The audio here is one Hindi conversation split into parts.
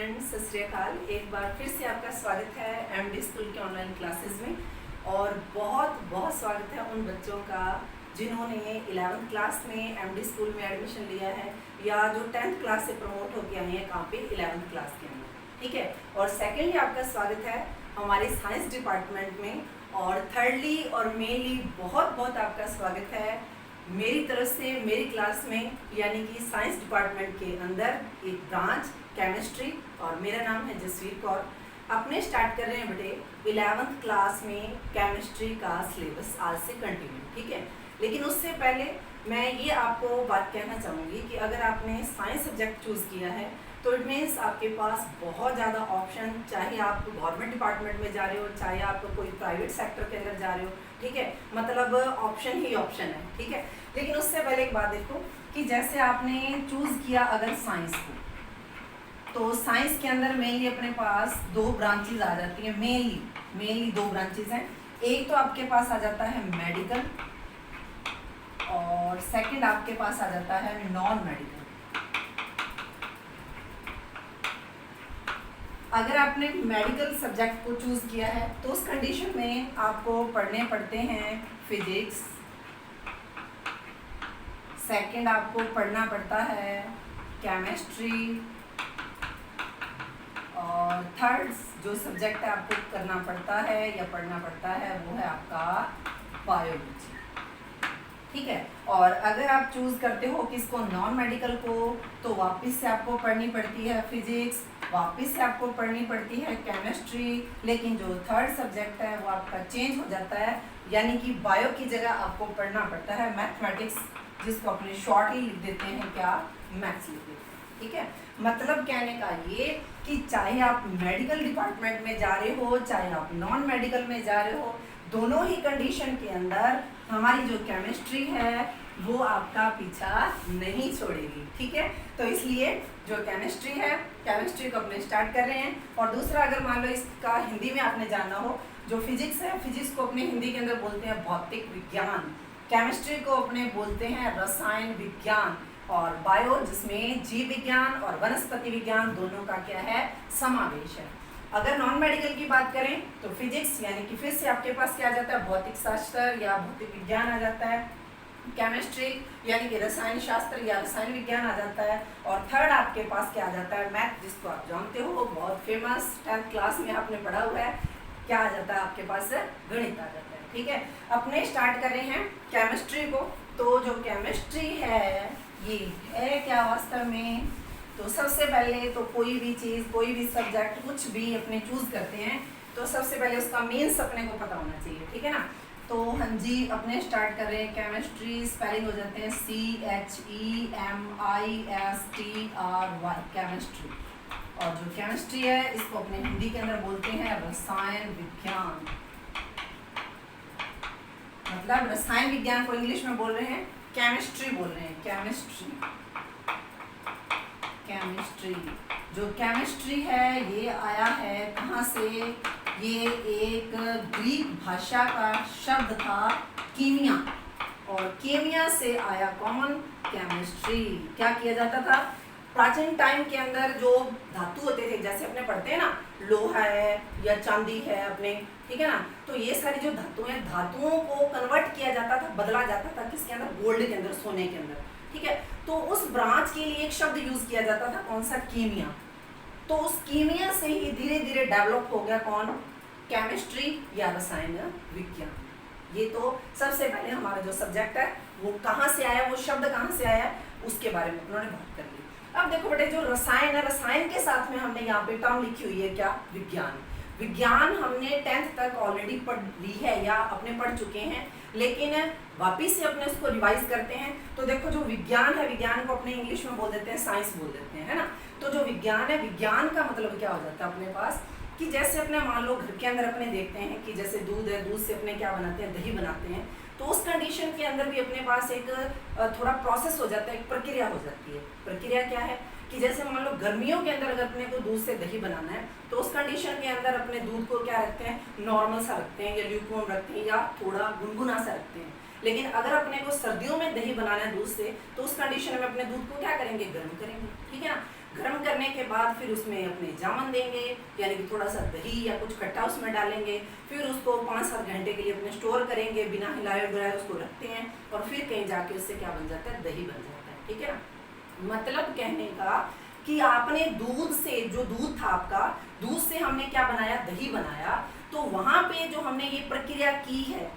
फ्रेंड्स, सत श्री अकाल। एक बार फिर से आपका स्वागत है एमडी स्कूल के ऑनलाइन क्लासेस में। और बहुत बहुत स्वागत है उन बच्चों का जिन्होंने 11th क्लास में एमडी स्कूल में एडमिशन लिया है या जो 10th क्लास से प्रमोट होकर आए हैं कहाँ पे 11th क्लास के अंदर, ठीक है। और सेकेंडली आपका स्वागत है हमारे साइंस डिपार्टमेंट में। और थर्डली और मेनली बहुत बहुत आपका स्वागत है मेरी तरफ से मेरी क्लास में, यानी कि साइंस डिपार्टमेंट के अंदर एक ब्रांच केमिस्ट्री। और मेरा नाम है जसवीर कौर। अपने स्टार्ट कर रहे हैं बेटे 11th क्लास में केमिस्ट्री का सिलेबस आज से कंटिन्यू, ठीक है। लेकिन उससे पहले मैं ये आपको बात कहना चाहूँगी कि अगर आपने साइंस सब्जेक्ट चूज़ किया है तो इट मीन्स आपके पास बहुत ज़्यादा ऑप्शन, चाहे आप गवर्नमेंट डिपार्टमेंट में जा रहे हो, चाहे आप कोई प्राइवेट सेक्टर के अंदर जा रहे हो, ठीक है। मतलब ऑप्शन ही ऑप्शन है, ठीक है। लेकिन उससे पहले एक बात देखो कि जैसे आपने चूज़ किया अगर साइंस को, तो साइंस के अंदर मेनली अपने पास दो ब्रांचेज आ जाती हैं। मेनली दो ब्रांचेज हैं। एक तो आपके पास आ जाता है मेडिकल और सेकंड आपके पास आ जाता है नॉन मेडिकल। अगर आपने मेडिकल सब्जेक्ट को चूज़ किया है तो उस कंडीशन में आपको पढ़ने पड़ते हैं फिजिक्स, सेकंड आपको पढ़ना पड़ता है केमिस्ट्री, और थर्ड जो सब्जेक्ट आपको करना पड़ता है या पढ़ना पड़ता है वो है आपका बायोलॉजी, ठीक है। और अगर आप चूज़ करते हो किसको, नॉन मेडिकल को, तो वापस से आपको पढ़नी पड़ती है फिजिक्स, वापस से आपको पढ़नी पड़ती है केमिस्ट्री। लेकिन जो थर्ड सब्जेक्ट है वो आपका चेंज हो जाता है, यानी कि बायो की जगह आपको पढ़ना पड़ता है मैथमेटिक्स, जिसको अपने शॉर्ट ही लिख देते हैं क्या, मैथ्स लिख देते हैं, ठीक है। मतलब कहने का ये कि चाहे आप मेडिकल डिपार्टमेंट में जा रहे हो, चाहे आप नॉन मेडिकल में जा रहे हो, दोनों ही कंडीशन के अंदर हमारी जो केमिस्ट्री है वो आपका पीछा नहीं छोड़ेगी, ठीक है। तो इसलिए जो केमिस्ट्री है, केमिस्ट्री को अपने स्टार्ट कर रहे हैं। और दूसरा, अगर मान लो इसका हिंदी में आपने जानना हो, जो फिजिक्स है, फिजिक्स को अपने हिंदी के अंदर बोलते हैं भौतिक विज्ञान, केमिस्ट्री को अपने बोलते हैं रसायन विज्ञान, और बायो जिसमें जीव विज्ञान और वनस्पति विज्ञान दोनों का क्या है, समावेश है। अगर नॉन मेडिकल की बात करें तो फिजिक्स यानी कि फिर से आपके पास क्या आ जाता है, भौतिक शास्त्र या भौतिक विज्ञान आ जाता है, केमिस्ट्री यानी कि रसायन शास्त्र या रसायन विज्ञान आ जाता है, और थर्ड आपके पास क्या आ जाता है, मैथ, जिसको आप जानते हो बहुत फेमस 10th क्लास में आपने पढ़ा हुआ है, क्या आ जाता है आपके पास, गणित आ जाता है, ठीक है। अपने स्टार्ट कर रहे हैं केमिस्ट्री को। तो जो केमिस्ट्री है ये है क्या वास्तव में, तो सबसे पहले तो कोई भी चीज़, कोई भी सब्जेक्ट, कुछ भी अपने चूज़ करते हैं तो सबसे पहले उसका मीन्स अपने को पता होना चाहिए, ठीक है ना। तो हाँ जी, अपने स्टार्ट कर रहे हैं केमिस्ट्री, स्पेलिंग हो जाते हैं CHEMISTRY, केमिस्ट्री। और जो केमिस्ट्री है इसको अपने हिंदी के अंदर बोलते हैं रसायन विज्ञान। मतलब रसायन विज्ञान को इंग्लिश में बोल रहे हैं केमिस्ट्री बोल रहे हैं, केमिस्ट्री। जो केमिस्ट्री है ये आया है कहाँ से, ये एक ग्रीक भाषा का शब्द था कीमिया, और कीमिया से आया कौन, केमिस्ट्री। क्या किया जाता था प्राचीन टाइम के अंदर, जो धातु होते थे, जैसे अपने पढ़ते हैं ना लोहा है या चांदी है अपने, ठीक है ना, तो ये सारी जो धातु हैं, धातुओं को कन्वर्ट किया जाता था, बदला जाता था किसके अंदर, गोल्ड के अंदर, सोने के अंदर, ठीक है। तो उस ब्रांच के लिए एक शब्द यूज किया जाता था, कौन सा, कीमिया। तो उस कीमिया से ही धीरे धीरे डेवलप हो गया कौन, केमिस्ट्री या रसायन विज्ञान। ये तो सबसे पहले हमारा जो सब्जेक्ट है वो कहाँ से आया, वो शब्द कहाँ से आया, उसके बारे में उन्होंने बात कर ली। अब देखो बेटे, जो रसायन है, रसायन के साथ में हमने यहाँ पे टर्म लिखी हुई है क्या, विज्ञान। विज्ञान हमने 10th तक ऑलरेडी पढ़ ली है या अपने पढ़ चुके हैं, लेकिन वापिस से अपने उसको रिवाइज करते हैं। तो देखो जो विज्ञान है, विज्ञान को अपने इंग्लिश में बोल देते हैं साइंस बोल देते हैं, है ना। तो जो विज्ञान है, विज्ञान का मतलब क्या हो जाता है अपने पास, कि जैसे अपने मान लो घर के अंदर अपने देखते हैं कि जैसे दूध है, दूध से अपने क्या बनाते हैं, दही बनाते हैं। तो उस कंडीशन के अंदर भी अपने पास एक थोड़ा प्रोसेस हो जाता है, एक प्रक्रिया हो जाती है। प्रक्रिया क्या है कि जैसे मान लो गर्मियों के अंदर अगर अपने को दूध से दही बनाना है तो उस कंडीशन के अंदर अपने दूध को क्या रखते हैं, नॉर्मल सा रखते हैं या ल्यूकवार्म रखते हैं या थोड़ा गुनगुना सा रखते हैं। लेकिन अगर अपने को सर्दियों में दही बनाना है दूध से, तो उस कंडीशन में अपने दूध को क्या करेंगे, गर्म करेंगे, ठीक है ना। गर्म करने के बाद फिर उसमें अपने जामन देंगे, यानी कि थोड़ा सा दही या कुछ खट्टा उसमें डालेंगे, फिर उसको 5-7 घंटे के लिए अपने स्टोर करेंगे, बिना हिलाए डुलाए उसको रखते हैं, और फिर कहीं जाके उससे क्या बन जाता है, दही बन जाता है। ठीक है ना। मतलब कहने का कि आपने दूध से, जो दूध था आपका, दूध से हमने क्या बनाया, दही बनाया, तो वहां पे जो हमने ये प्रक्रिया की है,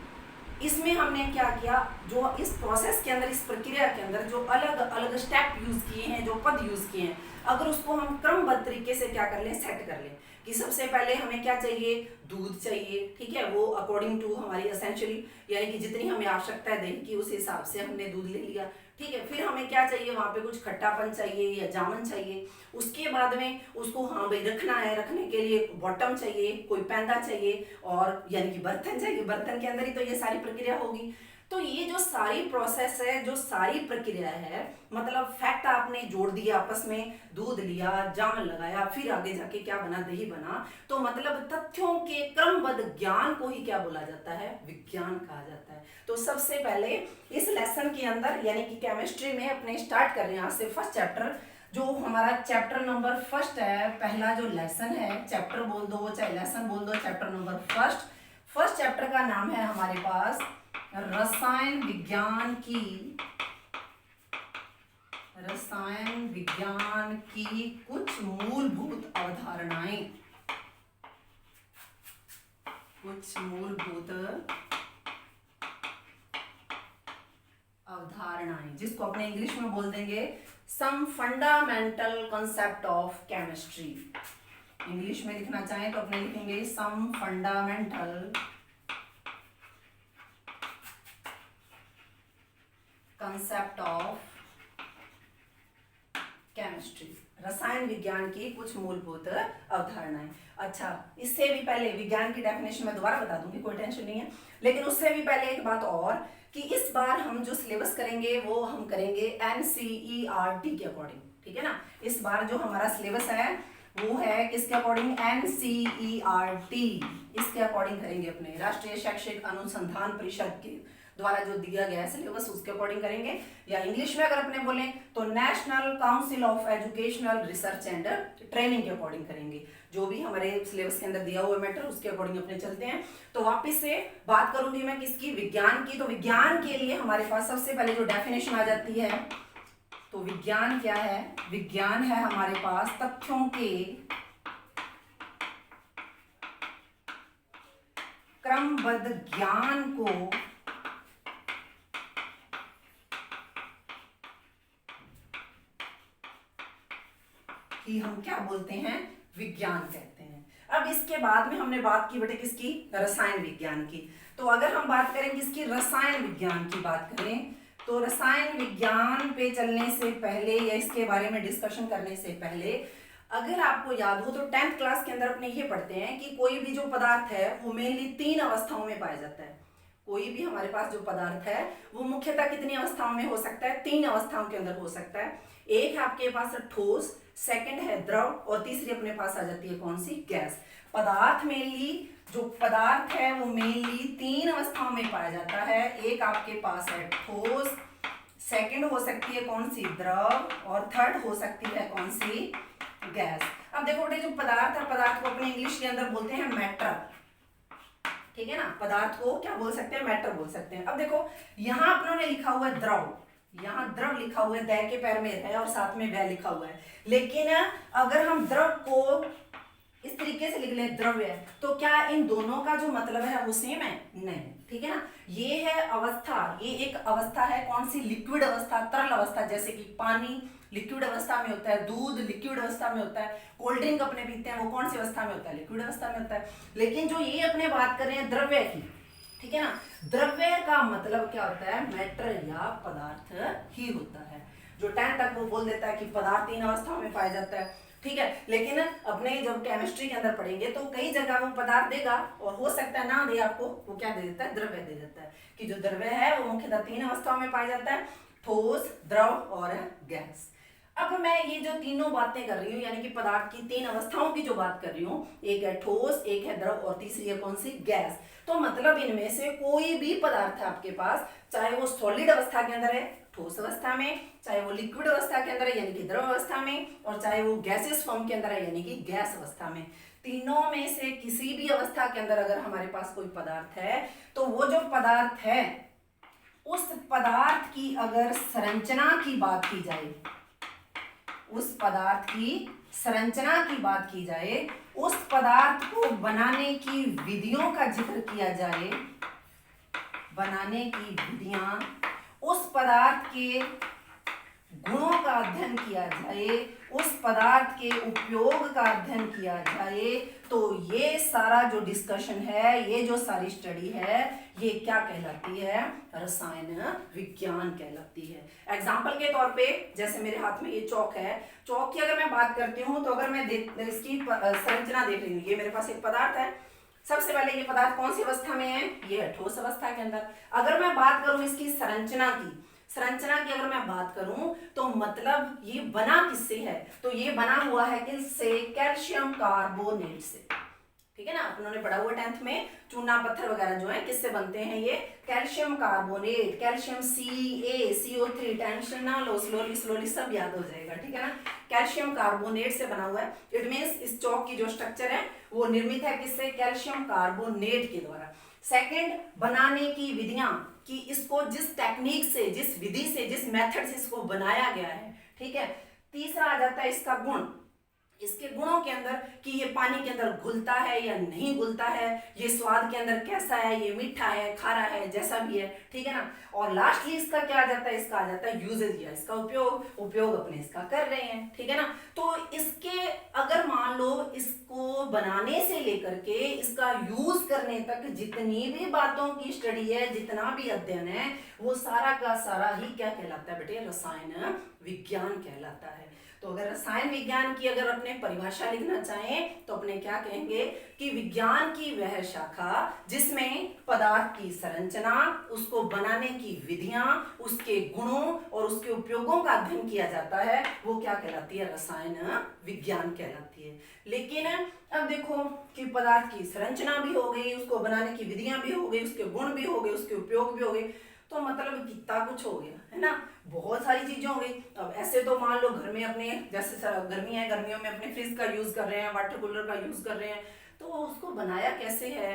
इसमें हमने क्या किया, जो इस प्रोसेस के अंदर, इस प्रक्रिया के अंदर जो अलग अलग स्टेप यूज किए हैं, जो पद यूज किए हैं, अगर उसको हम क्रमबद्ध तरीके से क्या कर लें, सेट कर लें, कि सबसे पहले हमें क्या चाहिए, दूध चाहिए। ठीक है, वो अकॉर्डिंग टू हमारी एसेंशियली, यानी कि जितनी हमें आवश्यकता है दही की, उस हिसाब से हमने दूध ले लिया। ठीक है, फिर हमें क्या चाहिए, वहां पे कुछ खट्टापन चाहिए या जामन चाहिए। उसके बाद में उसको, हाँ भाई रखना है, रखने के लिए बॉटम चाहिए, कोई पैंदा चाहिए, और यानी कि बर्तन चाहिए, बर्तन के अंदर ही तो ये सारी प्रक्रिया होगी। तो ये जो सारी प्रोसेस है, जो सारी प्रक्रिया है, मतलब फैक्ट आपने जोड़ दिया आपस में, दूध लिया, जामन लगाया, फिर आगे जाके क्या बना, दही बना। तो मतलब तथ्यों के क्रमबद्ध ज्ञान को ही क्या बोला जाता है, विज्ञान कहा जाता है। तो सबसे पहले इस लेसन के अंदर, यानी कि केमिस्ट्री में अपने स्टार्ट कर रहे हैं आज से फर्स्ट चैप्टर, जो हमारा चैप्टर नंबर फर्स्ट है, पहला जो लेसन है, चैप्टर बोल दो चाहे लेसन बोल दो, चैप्टर नंबर फर्स्ट चैप्टर का नाम है हमारे पास रसायन विज्ञान की कुछ मूलभूत अवधारणाएं, जिसको अपने इंग्लिश में बोल देंगे some fundamental concept of chemistry. English में लिखना चाहें तो अपने लिखेंगे some fundamental concept of chemistry, रसायन विज्ञान की कुछ मूलभूत अवधारणाएं। अच्छा, इससे भी पहले विज्ञान की डेफिनेशन मैं दोबारा बता दूंगी, कोई टेंशन नहीं है, लेकिन उससे भी पहले एक बात और, कि इस बार हम जो सिलेबस करेंगे वो हम करेंगे NCERT के अकॉर्डिंग। ठीक है ना, इस बार जो हमारा सिलेबस है वो है किसके अकॉर्डिंग, NCERT, इसके अकॉर्डिंग करेंगे, अपने राष्ट्रीय शैक्षिक अनुसंधान परिषद के द्वारा जो दिया गया है सिलेबस, उसके अकॉर्डिंग करेंगे। या इंग्लिश में अगर अपने बोले तो national council of educational research and training के अकॉर्डिंग करेंगे। जो भी हमारे सिलेबस के अंदर दिया हुआ मैटर, उसके अकॉर्डिंग अपने चलते हैं। तो वापस से बात करूंगी मैं किसकी, विज्ञान की। तो विज्ञान के लिए हमारे पास सबसे पहले जो डेफिनेशन आ जाती है, तो विज्ञान क्या है, विज्ञान है हमारे पास तथ्यों के क्रमबद्ध ज्ञान को कि हम क्या बोलते हैं, विज्ञान कहते हैं। अब इसके बाद में हमने बात की बेटे किसकी, रसायन विज्ञान की। तो अगर हम बात करें किसकी, रसायन विज्ञान की बात करें, तो रसायन विज्ञान पे चलने से पहले या इसके बारे में डिस्कशन करने से पहले, अगर आपको याद हो तो 10th क्लास के अंदर अपने ये पढ़ते हैं कि कोई भी जो पदार्थ है वो मेनली 3 अवस्थाओं में पाया जाता है। कोई भी हमारे पास जो पदार्थ है वो मुख्यतः कितनी अवस्थाओं में हो सकता है, 3 अवस्थाओं के अंदर हो सकता है। एक है आपके पास ठोस, सेकंड है द्रव, और तीसरी अपने पास आ जाती है कौन सी, गैस। पदार्थ मेनली, जो पदार्थ है वो मेनली 3 अवस्थाओं में पाया जाता है। एक आपके पास है ठोस, सेकंड हो सकती है कौन सी, द्रव, और थर्ड हो सकती है कौन सी, गैस। अब देखो बेटे, जो पदार्थ है, पदार्थ को अपने इंग्लिश के अंदर बोलते हैं मैटर। ठीक है ना, पदार्थ को क्या बोल सकते हैं, मैटर बोल सकते हैं। अब देखो यहाँ अपनों ने लिखा हुआ है द्रव, यहाँ द्रव लिखा हुआ है, दै के पैर में है और साथ में वह लिखा हुआ है। लेकिन अगर हम द्रव को इस तरीके से लिख लें द्रव्य, तो क्या इन दोनों का जो मतलब है वो सेम है, नहीं। ठीक है ना, ये है अवस्था, ये एक अवस्था है कौन सी, लिक्विड अवस्था, तरल अवस्था, जैसे कि पानी लिक्विड अवस्था में होता है, दूध लिक्विड अवस्था में होता है, कोल्ड ड्रिंक अपने पीते हैं वो कौन सी अवस्था में होता है, लिक्विड अवस्था में होता है। लेकिन जो ये अपने बात कर रहे हैं द्रव्य की, ठीक है ना, द्रव्य का मतलब क्या होता है, मैटर या पदार्थ ही होता है। जो 10 तक वो बोल देता है कि पदार्थ 3 अवस्थाओं में पाया जाता है। ठीक है, लेकिन अपने जब केमिस्ट्री के अंदर पढ़ेंगे तो कई जगह वो पदार्थ देगा, और हो सकता है ना दे आपको, वो क्या दे देता है, द्रव्य दे देता है। कि जो द्रव्य है वो मुख्यतः 3 अवस्थाओं में पाया जाता है, ठोस, द्रव और गैस। अब मैं ये जो तीनों बातें कर रही हूँ, यानी कि पदार्थ की 3 अवस्थाओं की जो बात कर रही हूँ, एक है ठोस, एक है द्रव और तीसरी है कौन सी, गैस। तो मतलब इनमें से कोई भी पदार्थ है आपके पास, चाहे वो सॉलिड अवस्था के अंदर है, ठोस अवस्था में, चाहे वो लिक्विड अवस्था के अंदर है यानी कि द्रव अवस्था में, और चाहे वो गैसियस फॉर्म के अंदर है यानी कि गैस अवस्था में। तीनों में से किसी भी अवस्था के अंदर अगर हमारे पास कोई पदार्थ है तो वो जो पदार्थ है उस पदार्थ की अगर संरचना की बात की जाए, उस पदार्थ की संरचना की बात की जाए, उस पदार्थ को बनाने की विधियों का जिक्र किया जाए, बनाने की विधियां, उस पदार्थ के गुणों का अध्ययन किया जाए, उस पदार्थ के उपयोग का अध्ययन किया जाए, तो ये सारा जो डिस्कशन है, ये जो सारी स्टडी है, ये क्या कहलाती है? रसायन विज्ञान कहलाती है। एग्जाम्पल के तौर पे जैसे मेरे हाथ में ये चौक है, चौक की अगर मैं बात करती हूँ तो अगर मैं इसकी संरचना देख रही हूँ, ये मेरे पास एक पदार्थ है। सबसे पहले ये पदार्थ कौन सी अवस्था में है? ये है ठोस अवस्था के अंदर। अगर मैं बात करूं इसकी संरचना की अगर मैं बात करूं तो मतलब ये बना किससे है? तो ये बना हुआ है किससे? कैल्शियम कार्बोनेट से। ठीक है ना, उन्होंने पढ़ा हुआ 10th में चूना पत्थर वगैरह जो है किससे बनते हैं? ये calcium carbonate, calcium CaCO3, tension ना लो, स्लोली सब याद हो जाएगा। ठीक है ना, कैल्शियम कार्बोनेट से बना हुआ है। इट मीन्स इस चौक की जो स्ट्रक्चर है वो निर्मित है किससे? कैल्शियम कार्बोनेट के द्वारा। सेकंड, बनाने की विधियां, कि इसको जिस टेक्निक से, जिस विधि से, जिस मेथड से इसको बनाया गया है। ठीक है। तीसरा आ जाता है इसका गुण, इसके गुणों के अंदर कि ये पानी के अंदर घुलता है या नहीं घुलता है, ये स्वाद के अंदर कैसा है, ये मीठा है, खारा है, जैसा भी है। ठीक है ना। और लास्टली इसका क्या आ जाता है? इसका आ जाता है यूजेज, या इसका उपयोग अपने इसका कर रहे हैं। ठीक है ना। तो इसके अगर मान लो इसको बनाने से लेकर के इसका यूज करने तक जितनी भी बातों की स्टडी है, जितना भी अध्ययन है, वो सारा का सारा ही क्या कहलाता है बेटे? रसायन विज्ञान कहलाता है। तो अगर रसायन विज्ञान की अगर अपने परिभाषा लिखना चाहें तो अपने क्या कहेंगे कि विज्ञान की वह शाखा जिसमें पदार्थ की संरचना, उसको बनाने की विधियां, उसके गुणों और उसके उपयोगों का अध्ययन किया जाता है, वो क्या कहलाती है? रसायन विज्ञान कहलाती है। लेकिन अब देखो कि पदार्थ की संरचना भी हो गई, उसको बनाने की विधियां भी हो गई, उसके गुण भी हो गए, उसके उपयोग भी हो गए, तो मतलब कितना कुछ हो गया है ना, बहुत सारी चीजें हो गई। अब ऐसे तो मान लो घर में अपने, जैसे गर्मी है, गर्मियों में अपने फ्रिज का यूज कर रहे हैं, वाटर कूलर का यूज कर रहे हैं, तो उसको बनाया कैसे है,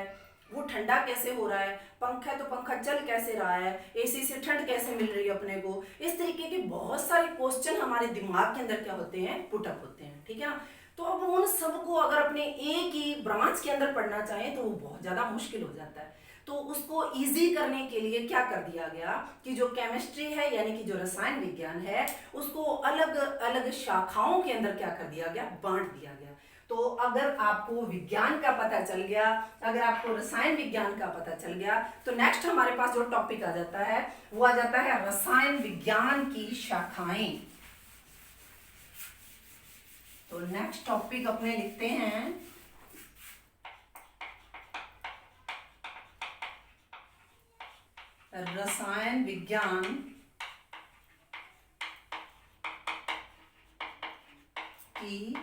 वो ठंडा कैसे हो रहा है, पंखा है तो पंखा चल कैसे रहा है, एसी से ठंड कैसे मिल रही है अपने को। इस तरीके के बहुत सारे क्वेश्चन हमारे दिमाग के अंदर क्या होते हैं? पुटअप होते हैं। ठीक है ना। तो अब उन सबको अगर अपने एक ही ब्रांच के अंदर पढ़ना चाहें तो वो बहुत ज्यादा मुश्किल हो जाता है। तो उसको इजी करने के लिए क्या कर दिया गया कि जो केमिस्ट्री है यानी कि जो रसायन विज्ञान है, उसको अलग अलग शाखाओं के अंदर क्या कर दिया गया? बांट दिया गया। तो अगर आपको विज्ञान का पता चल गया, अगर आपको रसायन विज्ञान का पता चल गया, तो नेक्स्ट हमारे पास जो टॉपिक आ जाता है वो आ जाता है रसायन विज्ञान की शाखाएं। तो नेक्स्ट टॉपिक अपने लिखते हैं रसायन विज्ञान की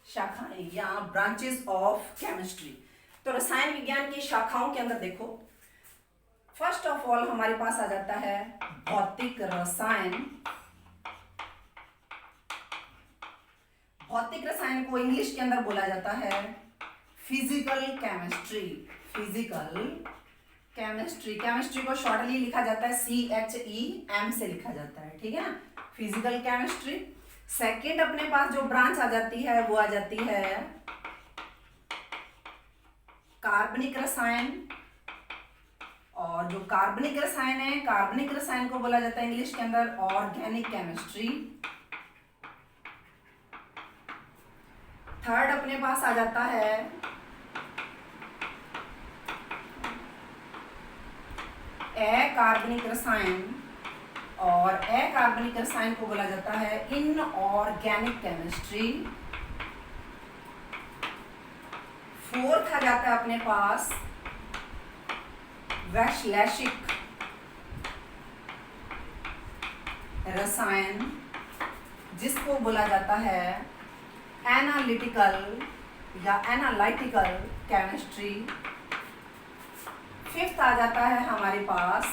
शाखाएं या ब्रांचेस ऑफ केमिस्ट्री। तो रसायन विज्ञान की शाखाओं के अंदर देखो, फर्स्ट ऑफ ऑल हमारे पास आ जाता है भौतिक रसायन। भौतिक रसायन को इंग्लिश के अंदर बोला जाता है physical chemistry. Physical chemistry, chemistry को शॉर्टली लिखा जाता है CHEM से लिखा जाता है। ठीक है ना, फिजिकल केमिस्ट्री। सेकंड अपने पास जो ब्रांच आ जाती है वो आ जाती है कार्बनिक रसायन। और जो कार्बनिक रसायन है, कार्बनिक रसायन को बोला जाता है इंग्लिश के अंदर ऑर्गेनिक केमिस्ट्री। थर्ड अपने पास आ जाता है अकार्बनिक रसायन, और अकार्बनिक रसायन को बोला जाता है इनऑर्गेनिक केमिस्ट्री। फोर्थ आ जाता है अपने पास वैश्लेषिक रसायन, जिसको बोला जाता है एनालिटिकल या एनालिटिकल केमिस्ट्री। फिफ्थ आ जाता है हमारे पास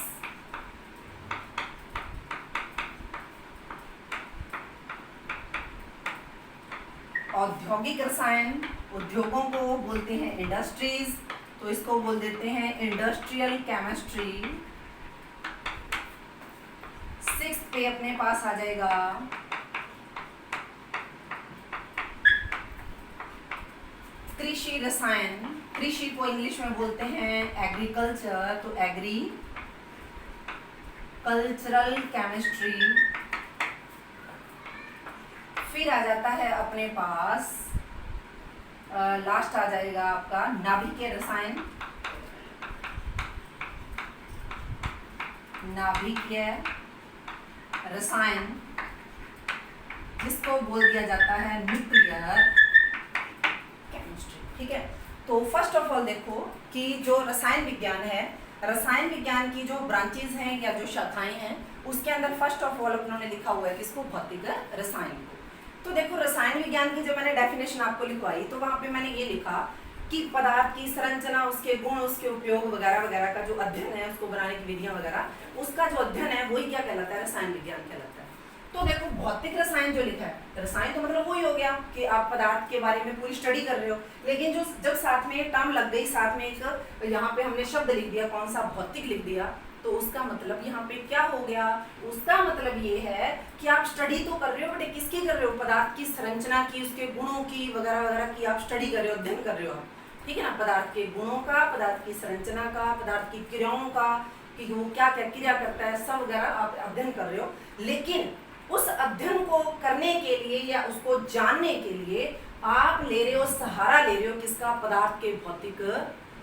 औद्योगिक रसायन, उद्योगों को बोलते हैं इंडस्ट्रीज, तो इसको बोल देते हैं इंडस्ट्रियल केमिस्ट्री। 6 पे अपने पास आ जाएगा कृषि रसायन। कृषि को इंग्लिश में बोलते हैं एग्रीकल्चर, तो एग्रीकल्चरल केमिस्ट्री। फिर आ जाता है अपने पास लास्ट आ जाएगा आपका नाभिकीय रसायन। नाभिकीय रसायन जिसको बोल दिया जाता है न्यूक्लियर केमिस्ट्री। ठीक है, तो फर्स्ट ऑफ ऑल देखो कि जो रसायन विज्ञान है, रसायन विज्ञान की जो ब्रांचेस हैं या जो शाखाएं हैं, उसके अंदर फर्स्ट ऑफ ऑल उन्होंने लिखा हुआ है किसको, भौतिक रसायन को। तो देखो रसायन विज्ञान की जब मैंने डेफिनेशन आपको लिखवाई तो वहां पे मैंने ये लिखा कि पदार्थ की संरचना, उसके गुण, उसके उपयोग वगैरह वगैरह का जो अध्ययन है, उसको बनाने की विधियां वगैरह, उसका जो अध्ययन है वही क्या कहलाता है, रसायन विज्ञान कहलाता है। तो देखो भौतिक रसायन जो लिखा है, रसायन तो मतलब वही हो गया कि आप पदार्थ के बारे में पूरी स्टडी कर रहे हो, लेकिन जो जब साथ में टर्म लग गई, साथ में एक यहाँ पे हमने शब्द लिख दिया, कौन सा, भौतिक लिख दिया, तो उसका मतलब यहाँ पे क्या हो गया, उसका मतलब ये है कि आप स्टडी तो कर रहे हो, बट किसकी कर रहे हो, पदार्थ की संरचना की, उसके गुणों की वगैरह वगैरह की आप स्टडी कर रहे हो, अध्ययन कर रहे हो आप। ठीक है ना, पदार्थ के गुणों का, पदार्थ की संरचना का, पदार्थ की क्रियाओं का, कि वो क्या क्या क्रिया करता है, सब वगैरह आप अध्ययन कर रहे हो। लेकिन उस अध्ययन को करने के लिए या उसको जानने के लिए आप ले रहे हो, सहारा ले रहे हो किसका, पदार्थ के भौतिक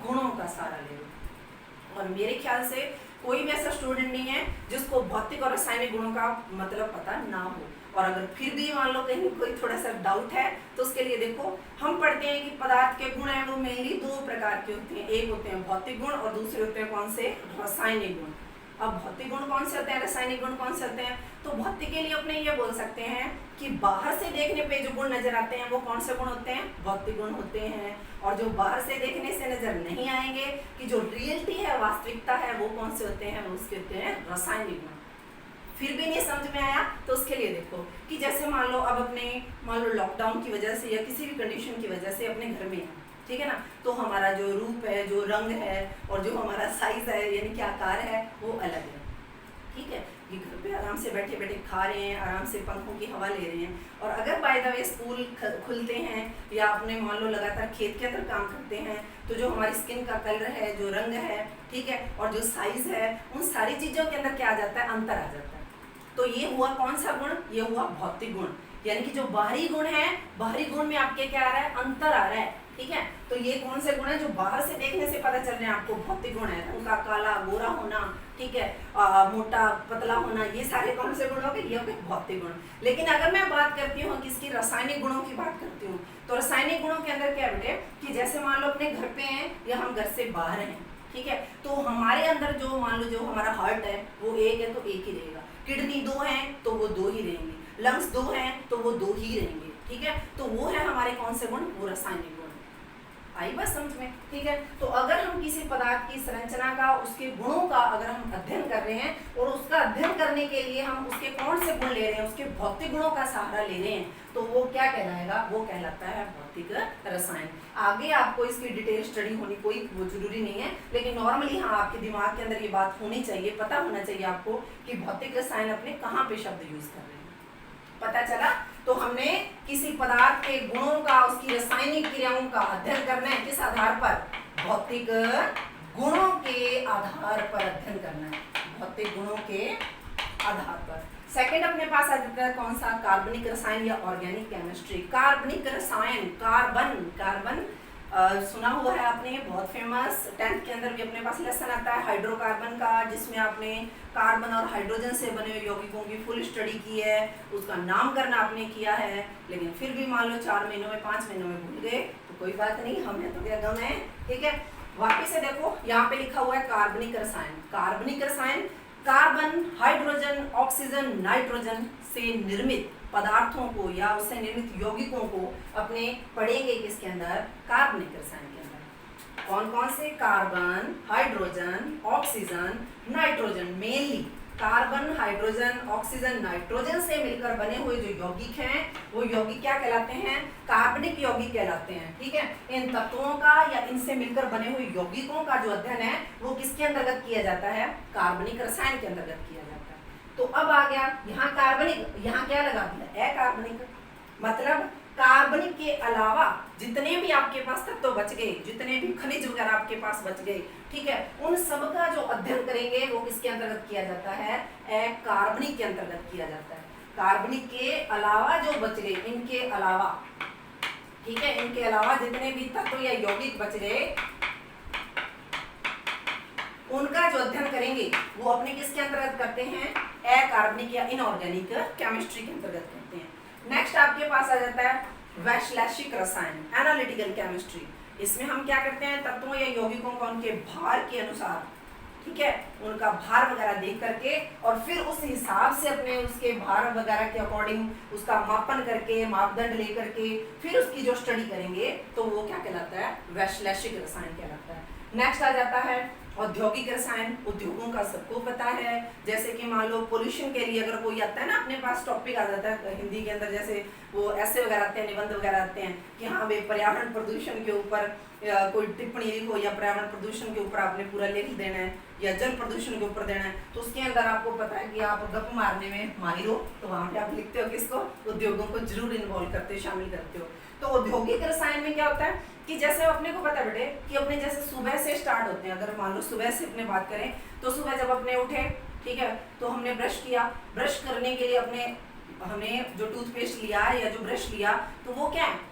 गुणों का सहारा ले रहे हो। और मेरे ख्याल से कोई भी ऐसा स्टूडेंट नहीं है जिसको भौतिक और रासायनिक गुणों का मतलब पता ना हो। और अगर फिर भी मान लो कहीं कोई थोड़ा सा डाउट है तो उसके लिए देखो, हम पढ़ते हैं कि पदार्थ के गुण हैं वो मेनली 2 प्रकार के होते हैं, एक होते हैं भौतिक गुण और दूसरे होते हैं कौन से, रासायनिक गुण। अब भौतिक गुण कौन से होते हैं, रासायनिक गुण कौन से होते हैं, तो भौतिक के लिए अपने ये बोल सकते हैं कि बाहर से देखने पे जो गुण नजर आते हैं वो कौन से गुण होते हैं, भौतिक गुण होते हैं। और जो बाहर से देखने से नजर नहीं आएंगे कि जो रियलिटी है, वास्तविकता है, वो कौन से होते हैं, वो उसके होते हैं रासायनिक गुण। फिर भी नहीं समझ में आया तो उसके लिए देखो कि जैसे मान लो अब अपने मान लो लॉकडाउन की वजह से या किसी भी कंडीशन की वजह से अपने घर में है, ठीक है ना, तो हमारा जो रूप है, जो रंग है और जो हमारा साइज है यानी कि आकार है वो अलग है। ठीक है, ये घर पे आराम से बैठे बैठे खा रहे हैं, आराम से पंखों की हवा ले रहे हैं। और अगर बाय द वे स्कूल खुलते हैं या अपने मान लो लगातार खेत के अंदर काम करते हैं, तो जो हमारी स्किन का कलर है, जो रंग है, ठीक है, और जो साइज है, उन सारी चीज़ों के अंदर क्या आ जाता है, अंतर आ जाता है। तो ये हुआ कौन सा गुण, ये हुआ भौतिक गुण, यानी कि जो बाहरी गुण है, बाहरी गुण में आपके क्या आ रहा है, अंतर आ रहा है। ठीक है, तो ये कौन से गुण है जो बाहर से देखने से पता चल रहे हैं आपको, भौतिक गुण है, उनका काला गोरा होना, ठीक है, मोटा पतला होना, ये सारे कौन से गुण हो गए, ये हो गए भौतिक गुण। लेकिन अगर मैं बात करती हूँ किसकी, रासायनिक गुणों की बात करती हूँ, तो रासायनिक गुणों के अंदर क्या बेटे कि जैसे मान लो अपने घर पे हैं या हम घर से बाहर हैं, ठीक है, तो हमारे अंदर जो मान लो जो हमारा हार्ट है वो एक है तो एक ही रहेगा, किडनी 2 हैं तो वो 2 ही रहेंगी, लंग्स 2 हैं तो वो 2 ही रहेंगे। ठीक है, तो वो है हमारे कौन से गुण, वो रासायनिक गुण। आई बात समझ में? ठीक है, तो अगर हम किसी पदार्थ की संरचना का, उसके गुणों का अगर हम अध्ययन कर रहे हैं और उसका अध्ययन करने के लिए हम उसके कौन से गुण ले रहे हैं, उसके भौतिक गुणों का सहारा ले रहे हैं, तो वो क्या कहलाएगा, वो कहलाता है भौतिक रसायन। आगे आपको इसकी डिटेल स्टडी होनी कोई वो जरूरी नहीं है, लेकिन नॉर्मली हाँ आपके दिमाग के अंदर ये बात होनी चाहिए, पता होना चाहिए आपको कि भौतिक रसायन अपने कहाँ पे शब्द यूज कर रहे हैं। पता चला? तो हमने किसी पदार्थ के गुणों का, उसकी रासायनिक क्रियाओं का अध्ययन करना है, किस आधार पर, भौतिक गुणों के आधार पर अध्ययन करना है, भौतिक गुणों के आधार पर। सेकंड अपने पास आ जाता है कौन सा, कार्बनिक रसायन या ऑर्गेनिक केमिस्ट्री। कार्बनिक रसायन, कार्बन सुना हुआ है आपने, बहुत फेमस, 10th के अंदर भी अपने पास लेसन आता है हाइड्रोकार्बन का, जिसमें आपने कार्बन और हाइड्रोजन से बने हुए यौगिकों की फुल स्टडी की है, उसका नामकरण आपने किया है। लेकिन फिर भी मान लो 4 महीनों में 5 महीनों में भूल गए तो कोई बात नहीं, हमें तो क्या गम है। ठीक है, वापिस से देखो यहाँ पे लिखा हुआ है कार्बनिक रसायन। कार्बनिक रसायन कार्बन, हाइड्रोजन, ऑक्सीजन, नाइट्रोजन से निर्मित पदार्थों को या उससे निर्मित यौगिकों को अपने पढ़ेंगे किसके अंदर, कार्बनिक रसायन के अंदर। कौन कौन से, carbon, hydrogen, oxygen, nitrogen, mainly carbon, hydrogen, oxygen, nitrogen से मिलकर बने हुए जो यौगिक हैं वो यौगिक क्या कहलाते हैं? कार्बनिक यौगिक कहलाते हैं। ठीक है, इन तत्वों का या इनसे मिलकर बने हुए यौगिकों का जो अध्ययन है वो किसके अंतर्गत किया जाता है? कार्बनिक रसायन के अंतर्गत किया जाता है। तो अब आ गया यहाँ कार्बनिक, यहाँ क्या लगा दिया? अकार्बनिक। मतलब कार्बनिक के अलावा जितने भी आपके पास तत्व बच गए, जितने भी खनिज वगैरह आपके पास बच गए, ठीक है, उन सब का जो अध्ययन करेंगे वो किसके अंतर्गत किया जाता है? अकार्बनिक के अंतर्गत किया जाता है। कार्बनिक के अलावा जो बच गए, इनके अलावा, ठीक है, इनके अलावा जितने भी तत्व या यौगिक बच गए उनका जो अध्ययन करेंगे वो अपने किसके अंतर्गत करते हैं? अकार्बनिक या इनऑर्गेनिक केमिस्ट्री के अंतर्गत करते हैं। नेक्स्ट आपके पास आ जाता है वैश्लेषिक रसायन, एनालिटिकल केमिस्ट्री। इसमें हम क्या करते हैं? तत्वों या यौगिकों का उनके भार के अनुसार, ठीक है, उनका भार वगैरह देख करके और फिर उस हिसाब से अपने उसके भार वगैरह के अकॉर्डिंग उसका मापन करके, मापदंड लेकर के फिर उसकी जो स्टडी करेंगे तो वो क्या कहलाता है? वैश्लेषिक रसायन कहलाता है। नेक्स्ट आ जाता है औद्योगिक रसायन। उद्योगों का सबको पता है, जैसे कि मान लो पोल्यूशन के लिए अगर कोई आता है ना, अपने पास टॉपिक आ जाता है हिंदी के अंदर, जैसे वो ऐसे वगैरह आते हैं, निबंध वगैरह आते हैं कि हाँ भाई पर्यावरण प्रदूषण के ऊपर कोई टिप्पणी लिखो या पर्यावरण प्रदूषण के ऊपर आपने पूरा लिख देना है या जल प्रदूषण के ऊपर देना है। तो उसके अंदर आपको पता है कि आप गप मारने में माहिर हो, तो वहाँ पे आप लिखते हो किसको? उद्योगों को जरूर इन्वॉल्व करते हो, शामिल करते हो। तो औद्योगिक रसायन में क्या होता है कि जैसे अपने को पता है बेटे कि अपने जैसे सुबह से स्टार्ट होते हैं, अगर मान लो सुबह से अपने बात करें तो सुबह जब अपने उठे, ठीक है, तो हमने ब्रश किया, ब्रश करने के लिए हमने जो टूथपेस्ट लिया या जो ब्रश लिया तो वो क्या है?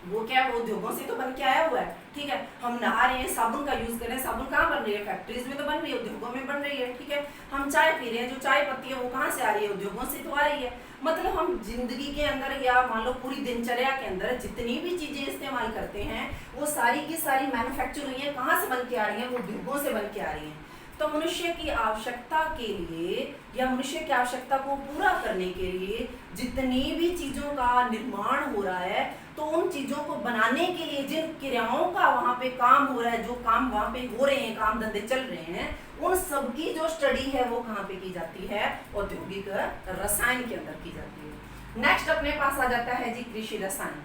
वो उद्योगों से तो बन के आया हुआ है। ठीक है, हम नहा रहे हैं, साबुन का यूज कर रहे हैं, साबुन कहाँ बन रही है? फैक्ट्रीज में तो बन रही है, उद्योगों में बन रही है। ठीक है, हम चाय पी रहे हैं, जो चाय पत्ती है वो कहाँ से आ रही है? उद्योगों से तो आ रही है। मतलब हम जिंदगी के अंदर या मान लो पूरी दिनचर्या के अंदर जितनी भी चीजें इस्तेमाल करते हैं वो सारी की सारी मैन्युफैक्चर हुई है, कहाँ से बन के आ रही है? वो उद्योगों से बन के आ रही है। तो मनुष्य की आवश्यकता के लिए या मनुष्य की आवश्यकता को पूरा करने के लिए जितनी भी चीजों का निर्माण हो रहा है, तो उन चीजों को बनाने के लिए जिन क्रियाओं का वहाँ पे काम हो रहा है, जो काम वहाँ पे हो रहे हैं, काम धंधे चल रहे हैं, उन सब की जो स्टडी है वो कहाँ पे की जाती है? औद्योगिक रसायन के अंदर की जाती है। नेक्स्ट अपने पास आ जाता है जी कृषि रसायन।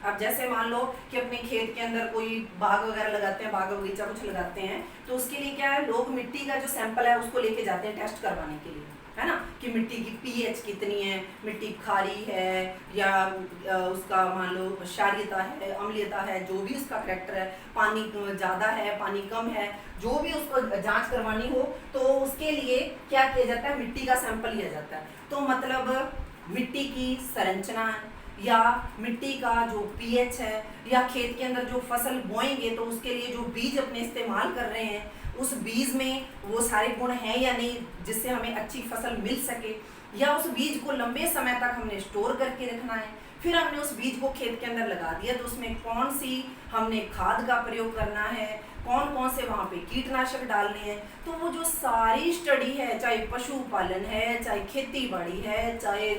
अब जैसे मान लो कि अपने खेत के अंदर कोई बाग वगैरह लगाते हैं, बाग बगीचा कुछ लगाते हैं, तो उसके लिए क्या है? लोग मिट्टी का जो सैंपल है उसको लेके जाते हैं टेस्ट करवाने के लिए, है ना, कि मिट्टी की पीएच कितनी है, मिट्टी खारी है या उसका मान लो क्षारीयता है, अम्लीयता है, जो भी उसका करैक्टर है, पानी ज़्यादा है, पानी कम है, जो भी उसको जांच करवानी हो तो उसके लिए क्या किया जाता है? मिट्टी का सैंपल लिया जाता है। तो मतलब मिट्टी की संरचना या मिट्टी का जो पीएच है या खेत के अंदर जो फसल बोएंगे तो उसके लिए जो बीज अपने इस्तेमाल कर रहे हैं उस बीज में वो सारे गुण हैं या नहीं जिससे हमें अच्छी फसल मिल सके, या उस बीज को लंबे समय तक हमने स्टोर करके रखना है। फिर हमने उस बीज को खेत के अंदर लगा दिया तो उसमें कौन सी हमने खाद का प्रयोग करना है, कौन कौन से वहाँ पे कीटनाशक डालने हैं। तो वो जो सारी स्टडी है, चाहे पशुपालन है, चाहे खेती बाड़ी है, चाहे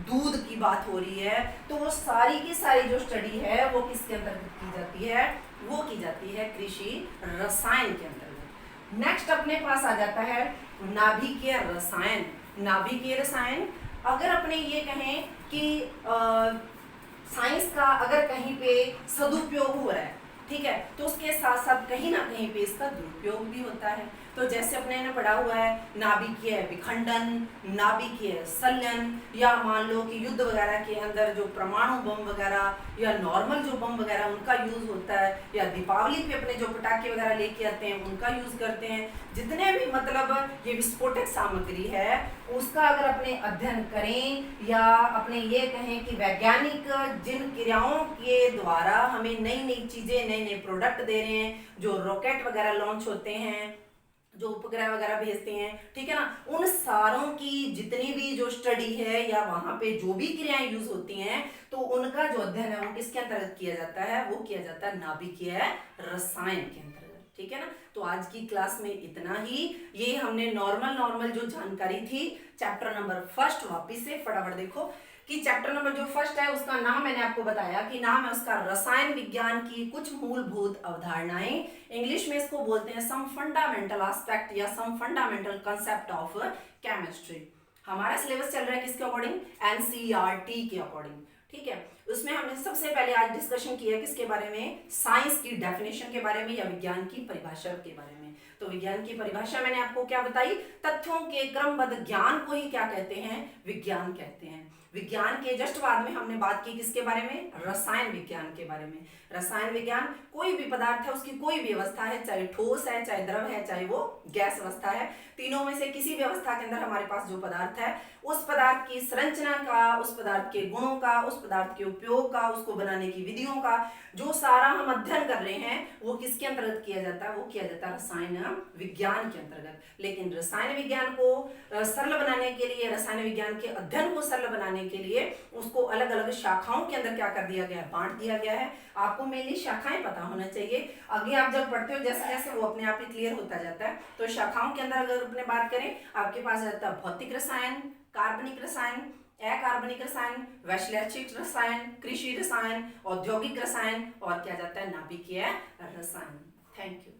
दूध की बात हो रही है, तो वो सारी की सारी जो स्टडी है वो किसके अंतर्गत की जाती है? वो की जाती है कृषि रसायन के अंतर्गत। नेक्स्ट अपने पास आ जाता है नाभिकीय रसायन। नाभिकीय रसायन, अगर अपने ये कहें कि साइंस का अगर कहीं पे सदुपयोग हो रहा है, ठीक है, तो उसके साथ साथ कहीं ना कहीं पे इसका दुरुपयोग भी होता है। तो जैसे अपने ने पढ़ा हुआ है नाभिकीय विखंडन, नाभिकीय संलयन, या मान लो कि युद्ध वगैरह के अंदर जो परमाणु बम वगैरह या नॉर्मल जो बम वगैरह उनका यूज होता है, या दीपावली पे अपने जो पटाखे वगैरह लेके आते हैं उनका यूज करते हैं। जितने भी मतलब ये विस्फोटक सामग्री है उसका अगर अपने अध्ययन करें या अपने ये कहें कि वैज्ञानिक जिन क्रियाओं के द्वारा हमें नई नई चीजें, नए नए प्रोडक्ट दे रहे हैं, जो रॉकेट वगैरह लॉन्च होते हैं, जो उपग्रह वगैरह भेजते हैं, ठीक है ना, उन सारों की जितनी भी जो स्टडी है या वहां पे जो भी क्रियाएं यूज होती हैं तो उनका जो अध्ययन है वो किसके अंतर्गत किया जाता है? वो किया जाता है नाभिकीय रसायन के अंतर्गत। ठीक है ना, तो आज की क्लास में इतना ही। ये हमने नॉर्मल जो जानकारी थी चैप्टर नंबर 1 वापिस से फटाफट देखो कि चैप्टर नंबर जो फर्स्ट है उसका नाम मैंने आपको बताया कि नाम है उसका रसायन विज्ञान की कुछ मूलभूत अवधारणाएं। इंग्लिश में इसको बोलते हैं सम फंडामेंटल एस्पेक्ट या some fundamental concept of chemistry. हमारा सिलेबस चल रहा है किसके अकॉर्डिंग, एनसीईआरटी के अकॉर्डिंग, ठीक है। उसमें हमने सबसे पहले आज डिस्कशन किया किसके बारे में, साइंस की डेफिनेशन के बारे में या विज्ञान की परिभाषा के बारे में। तो विज्ञान की परिभाषा मैंने आपको क्या बताई, तथ्यों के क्रमबद्ध ज्ञान को ही क्या कहते हैं, विज्ञान कहते हैं। विज्ञान के जस्ट बाद में हमने बात की किसके बारे में, रसायन विज्ञान के बारे में। रसायन विज्ञान कोई भी पदार्थ है उसकी कोई भी अवस्था है, चाहे ठोस है, चाहे द्रव है, चाहे वो गैस अवस्था है, तीनों में से किसी भी अवस्था के अंदर हमारे पास जो पदार्थ है उस पदार्थ की संरचना का, उस पदार्थ के गुणों का, उस पदार्थ के उपयोग का, उसको बनाने की विधियों का जो सारा हम अध्ययन कर रहे हैं वो किसके अंतर्गत किया जाता है, वो किया जाता है रसायन विज्ञान के अंतर्गत। लेकिन रसायन विज्ञान को सरल बनाने के लिए, रसायन विज्ञान के अध्ययन को सरल बनाने के लिए उसको अलग अलग शाखाओं के अंदर क्या कर दिया गया है, बांट दिया गया है। आपको मेनली शाखाएं पता होना चाहिए, आगे आप जब पढ़ते हो जैसे जैसे वो अपने आप ही क्लियर होता जाता है। तो शाखाओं के अंदर अगर अपने बात करें, आपके पास रहता है भौतिक रसायन, कार्बनिक रसायन, अकार्बनिक रसायन, वैश्लेषिक रसायन, कृषि रसायन, औद्योगिक रसायन और क्या जाता है नाभिकीय रसायन। Thank you.